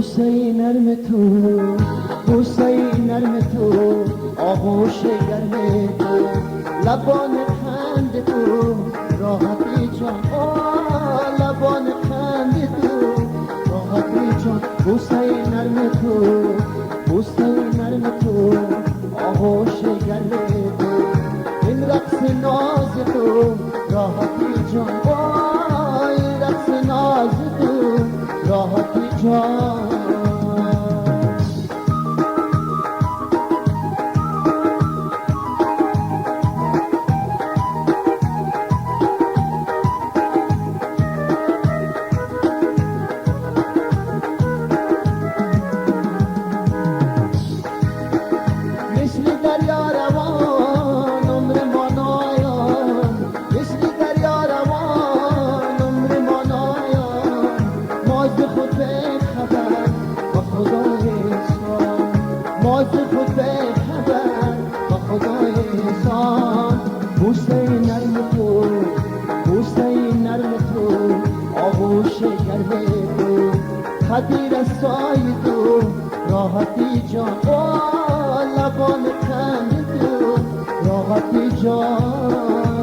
بوسه نرم تو، بوسه نرم تو، آغوش گرم تو، لبان خند تو، راحتی جان، لبان خند تو، راحتی جان. بوسه نرم تو، بوسه نرم تو، آغوش گرم تو، این رقص ناز تو، راحتی جان، این رقص ناز تو، راحتی جان. مثل دریا روان عمر ما نایان، مثل دریا روان عمر ما نایان، ما ز خود به خبر با خدای احسان، ما ز خود به خبر با خدای احسان. بوسه نرم تو، بوسه نرم تو، آغوش گرم تو، خدی رسای تو، راحتی جان، لبان خند تو، راحتی جان.